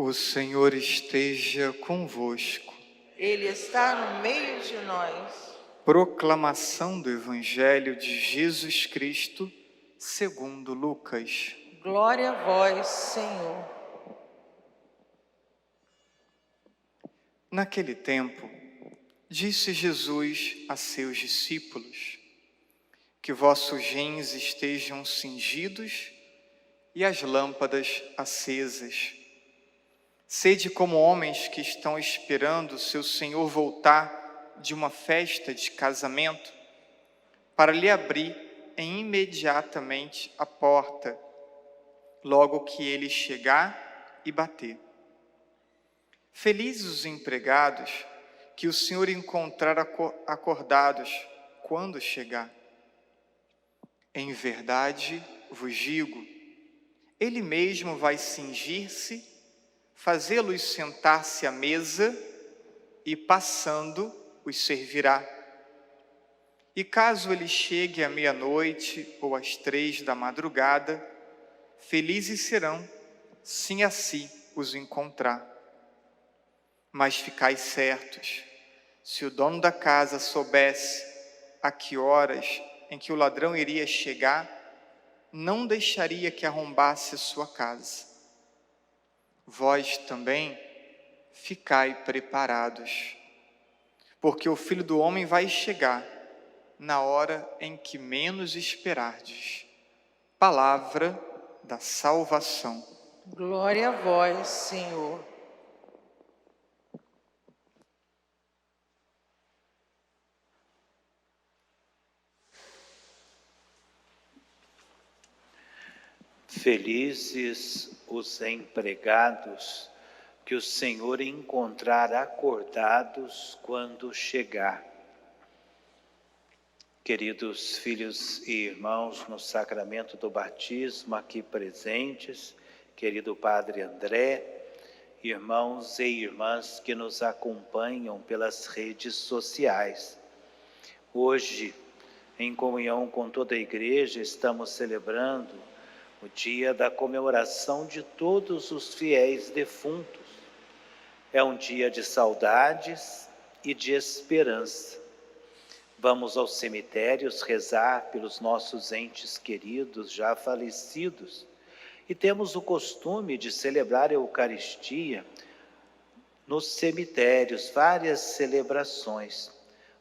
O Senhor esteja convosco. Ele está no meio de nós. Proclamação do Evangelho de Jesus Cristo, segundo Lucas. Glória a vós, Senhor. Naquele tempo, disse Jesus a seus discípulos: que vossos rins estejam cingidos e as lâmpadas acesas. Sede como homens que estão esperando seu Senhor voltar de uma festa de casamento, para lhe abrir imediatamente a porta, logo que ele chegar e bater. Felizes os empregados que o Senhor encontrar acordados quando chegar. Em verdade vos digo, ele mesmo vai cingir-se, fazê-los sentar-se à mesa e, passando, os servirá. E caso ele chegue à meia-noite ou às 3 da madrugada, felizes serão, se assim os encontrar. Mas ficai certos, se o dono da casa soubesse a que horas em que o ladrão iria chegar, não deixaria que arrombasse a sua casa. Vós também ficai preparados, porque o Filho do Homem vai chegar na hora em que menos esperardes. Palavra da salvação. Glória a vós, Senhor. Felizes os empregados que o Senhor encontrar acordados quando chegar. Queridos filhos e irmãos no sacramento do batismo aqui presentes, querido Padre André, irmãos e irmãs que nos acompanham pelas redes sociais. Hoje, em comunhão com toda a Igreja, estamos celebrando o dia da comemoração de todos os fiéis defuntos. É um dia de saudades e de esperança. Vamos aos cemitérios rezar pelos nossos entes queridos já falecidos e temos o costume de celebrar a Eucaristia nos cemitérios, várias celebrações.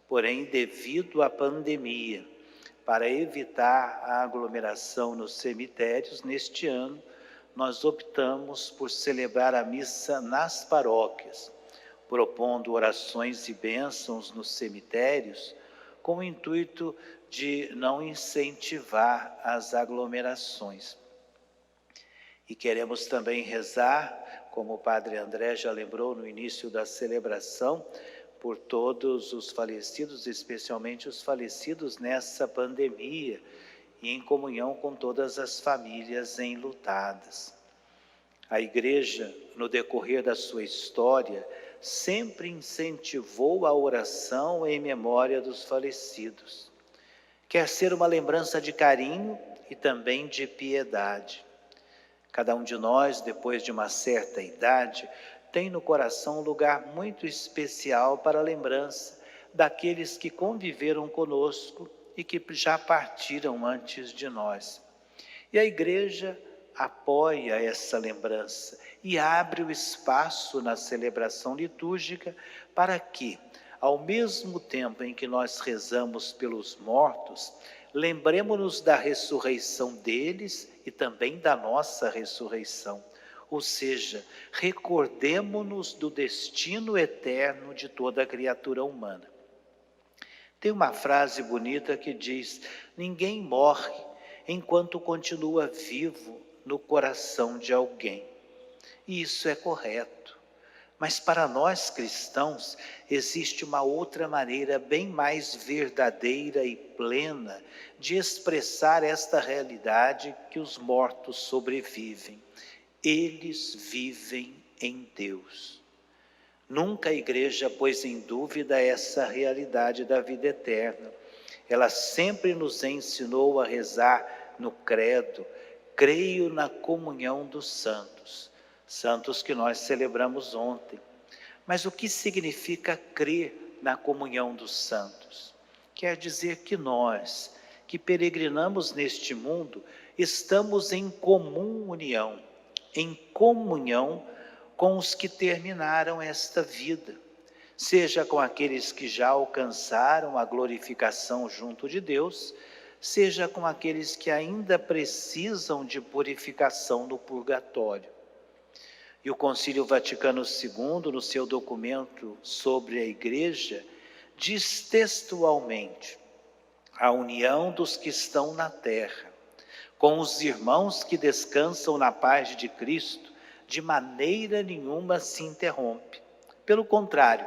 Porém, devido à pandemia, para evitar a aglomeração nos cemitérios, neste ano, nós optamos por celebrar a missa nas paróquias, propondo orações e bênçãos nos cemitérios, com o intuito de não incentivar as aglomerações. E queremos também rezar, como o Padre André já lembrou no início da celebração, por todos os falecidos, especialmente os falecidos nessa pandemia, e em comunhão com todas as famílias enlutadas. A Igreja, no decorrer da sua história, sempre incentivou a oração em memória dos falecidos. Quer ser uma lembrança de carinho e também de piedade. Cada um de nós, depois de uma certa idade, tem no coração um lugar muito especial para a lembrança daqueles que conviveram conosco e que já partiram antes de nós. E a Igreja apoia essa lembrança e abre o espaço na celebração litúrgica para que, ao mesmo tempo em que nós rezamos pelos mortos, lembremos-nos da ressurreição deles e também da nossa ressurreição. Ou seja, recordemo-nos do destino eterno de toda a criatura humana. Tem uma frase bonita que diz: ninguém morre enquanto continua vivo no coração de alguém. E isso é correto. Mas para nós cristãos, existe uma outra maneira bem mais verdadeira e plena de expressar esta realidade que os mortos sobrevivem. Eles vivem em Deus. Nunca a Igreja pôs em dúvida essa realidade da vida eterna. Ela sempre nos ensinou a rezar no credo: creio na comunhão dos santos. santos que nós celebramos ontem. Mas o que significa crer na comunhão dos santos? Quer dizer que nós, que peregrinamos neste mundo, estamos em comum união, em comunhão com os que terminaram esta vida, seja com aqueles que já alcançaram a glorificação junto de Deus, seja com aqueles que ainda precisam de purificação no purgatório. E o Concílio Vaticano II, no seu documento sobre a Igreja, diz textualmente: a união dos que estão na terra com os irmãos que descansam na paz de Cristo, de maneira nenhuma se interrompe. Pelo contrário,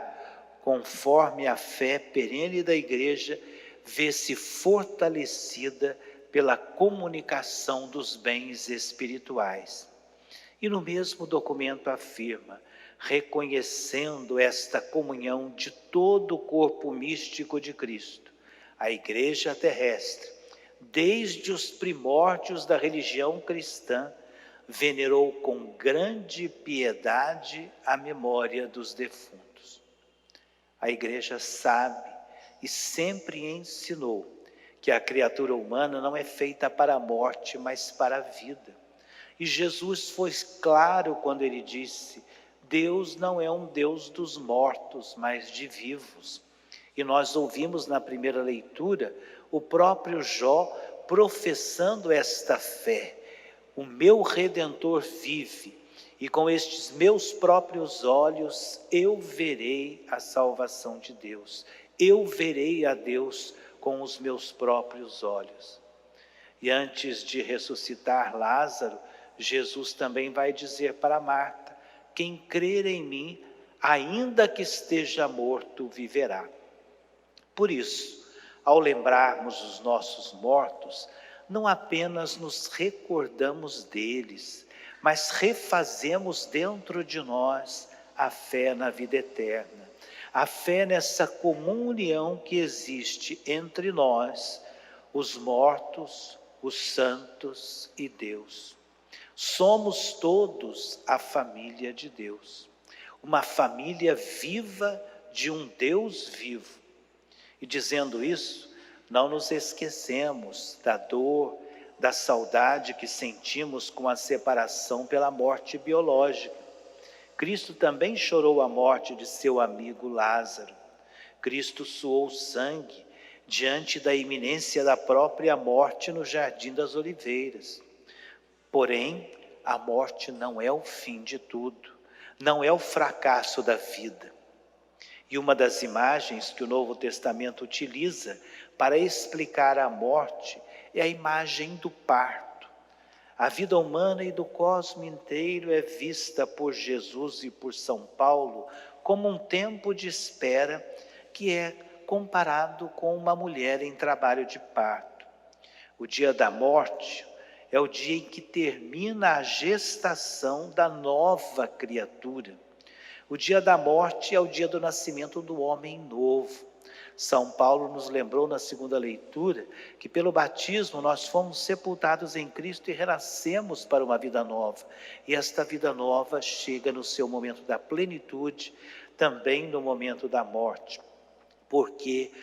conforme a fé perene da Igreja, vê-se fortalecida pela comunicação dos bens espirituais. E no mesmo documento afirma, reconhecendo esta comunhão de todo o corpo místico de Cristo, a Igreja terrestre, desde os primórdios da religião cristã, venerou com grande piedade a memória dos defuntos. A Igreja sabe e sempre ensinou que a criatura humana não é feita para a morte, mas para a vida. E Jesus foi claro quando ele disse: Deus não é um Deus dos mortos, mas de vivos. E nós ouvimos na primeira leitura o próprio Jó professando esta fé: o meu Redentor vive, e com estes meus próprios olhos eu verei a salvação de Deus. Eu verei a Deus com os meus próprios olhos. E antes de ressuscitar Lázaro, Jesus também vai dizer para Marta: quem crer em mim, ainda que esteja morto, viverá. Por isso, ao lembrarmos os nossos mortos, não apenas nos recordamos deles, mas refazemos dentro de nós a fé na vida eterna, a fé nessa comunhão que existe entre nós, os mortos, os santos e Deus. Somos todos a família de Deus, uma família viva de um Deus vivo. E dizendo isso, não nos esquecemos da dor, da saudade que sentimos com a separação pela morte biológica. Cristo também chorou a morte de seu amigo Lázaro. Cristo suou sangue diante da iminência da própria morte no Jardim das Oliveiras. Porém, a morte não é o fim de tudo, não é o fracasso da vida. E uma das imagens que o Novo Testamento utiliza para explicar a morte é a imagem do parto. A vida humana e do cosmos inteiro é vista por Jesus e por São Paulo como um tempo de espera que é comparado com uma mulher em trabalho de parto. O dia da morte é o dia em que termina a gestação da nova criatura. O dia da morte é o dia do nascimento do homem novo. São Paulo nos lembrou na segunda leitura que pelo batismo nós fomos sepultados em Cristo e renascemos para uma vida nova. E esta vida nova chega no seu momento da plenitude, também no momento da morte, porque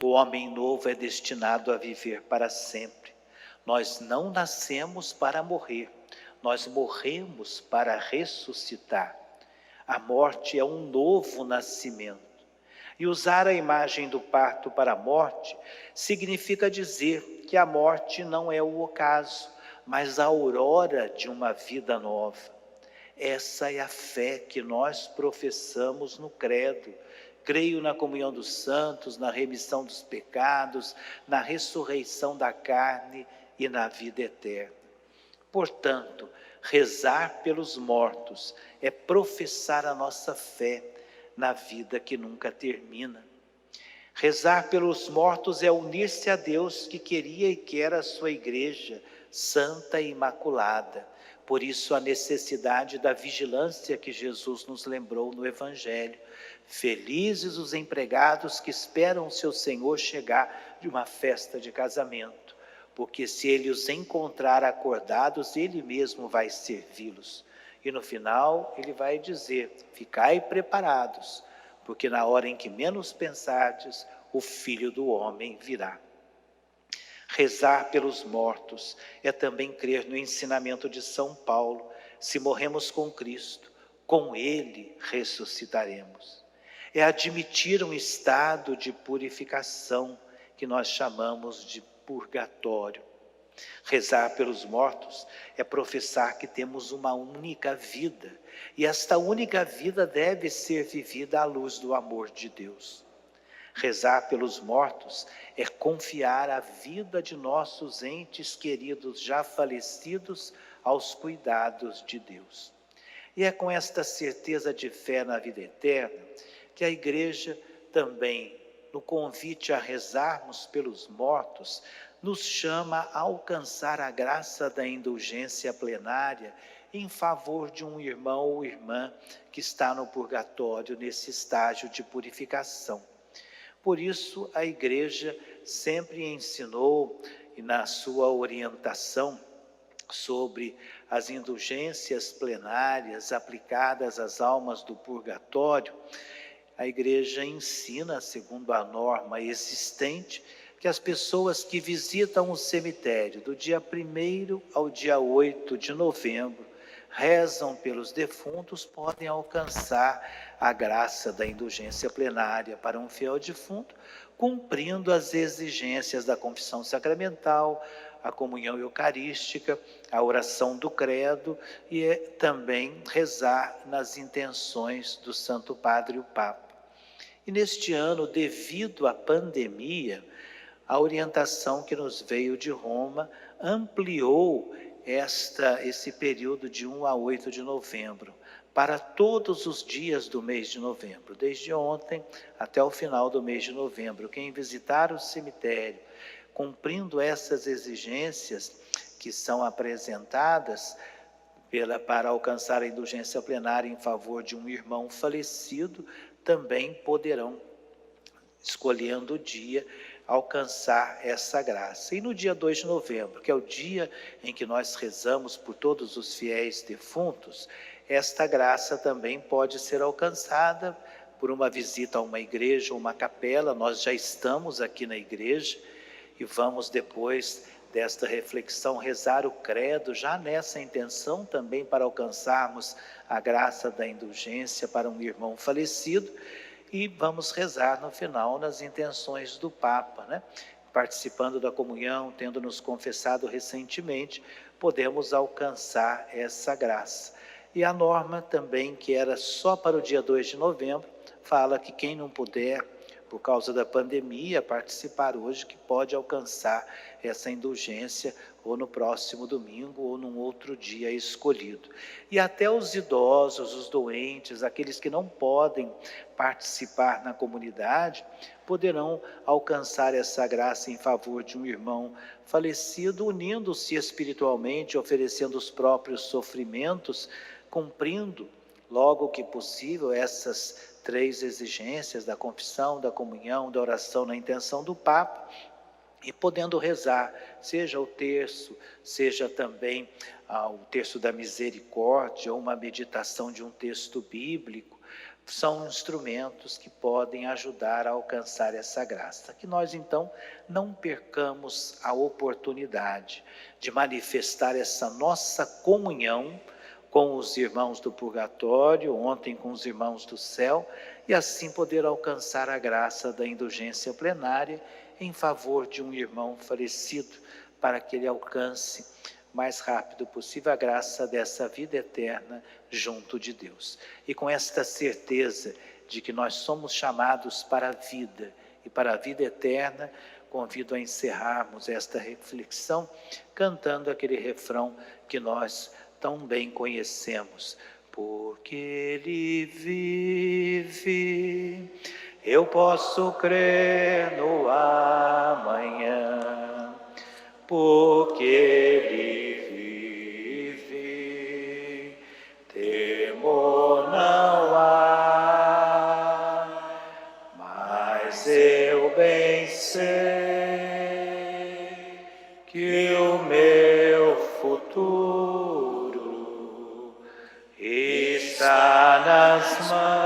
o homem novo é destinado a viver para sempre. Nós não nascemos para morrer, nós morremos para ressuscitar. A morte é um novo nascimento. E usar a imagem do parto para a morte significa dizer que a morte não é o ocaso, mas a aurora de uma vida nova. Essa é a fé que nós professamos no credo. Creio na comunhão dos santos, na remissão dos pecados, na ressurreição da carne e na vida eterna. Portanto, rezar pelos mortos é professar a nossa fé na vida que nunca termina. Rezar pelos mortos é unir-se a Deus que queria e quer a sua igreja santa e imaculada. Por isso a necessidade da vigilância que Jesus nos lembrou no Evangelho. Felizes os empregados que esperam o seu Senhor chegar de uma festa de casamento, porque se ele os encontrar acordados, ele mesmo vai servi-los. E no final ele vai dizer: ficai preparados, porque na hora em que menos pensardes, o Filho do Homem virá. Rezar pelos mortos é também crer no ensinamento de São Paulo: se morremos com Cristo, com Ele ressuscitaremos. É admitir um estado de purificação que nós chamamos de purgatório. Rezar pelos mortos é professar que temos uma única vida, e esta única vida deve ser vivida à luz do amor de Deus. Rezar pelos mortos é confiar a vida de nossos entes queridos já falecidos aos cuidados de Deus. E é com esta certeza de fé na vida eterna que a Igreja também, no convite a rezarmos pelos mortos, nos chama a alcançar a graça da indulgência plenária em favor de um irmão ou irmã que está no purgatório nesse estágio de purificação. Por isso, a Igreja sempre ensinou, e na sua orientação sobre as indulgências plenárias aplicadas às almas do purgatório, a Igreja ensina, segundo a norma existente, que as pessoas que visitam o cemitério do dia 1º ao dia 8 de novembro, rezam pelos defuntos, podem alcançar a graça da indulgência plenária para um fiel defunto, cumprindo as exigências da confissão sacramental, a comunhão eucarística, a oração do credo e também rezar nas intenções do Santo Padre o Papa. E neste ano, devido à pandemia, a orientação que nos veio de Roma ampliou esse período de 1 a 8 de novembro, para todos os dias do mês de novembro, desde ontem até o final do mês de novembro. Quem visitar o cemitério, cumprindo essas exigências que são apresentadas para alcançar a indulgência plenária em favor de um irmão falecido, também poderão, escolhendo o dia, alcançar essa graça. E no dia 2 de novembro, que é o dia em que nós rezamos por todos os fiéis defuntos, esta graça também pode ser alcançada por uma visita a uma igreja ou uma capela. Nós já estamos aqui na igreja e vamos, depois desta reflexão, rezar o credo, já nessa intenção também para alcançarmos a graça da indulgência para um irmão falecido. E vamos rezar no final nas intenções do Papa, né? Participando da comunhão, tendo nos confessado recentemente, podemos alcançar essa graça. E a norma também, que era só para o dia 2 de novembro, fala que quem não puder, por causa da pandemia, participar hoje, que pode alcançar essa indulgência ou no próximo domingo ou num outro dia escolhido. E até os idosos, os doentes, aqueles que não podem participar na comunidade, poderão alcançar essa graça em favor de um irmão falecido, unindo-se espiritualmente, oferecendo os próprios sofrimentos, cumprindo, logo que possível, essas 3 exigências da confissão, da comunhão, da oração na intenção do Papa, e podendo rezar, seja o terço, seja também o terço da misericórdia, ou uma meditação de um texto bíblico, são instrumentos que podem ajudar a alcançar essa graça. Que nós, então, não percamos a oportunidade de manifestar essa nossa comunhão com os irmãos do purgatório, ontem com os irmãos do céu, e assim poder alcançar a graça da indulgência plenária em favor de um irmão falecido, para que ele alcance o mais rápido possível a graça dessa vida eterna junto de Deus. E com esta certeza de que nós somos chamados para a vida e para a vida eterna, convido a encerrarmos esta reflexão cantando aquele refrão que nós tão bem conhecemos. Porque Ele vive, eu posso crer no amanhã. Porque Ele vive, temor não há, mas eu bem sei que o meu futuro está nas mãos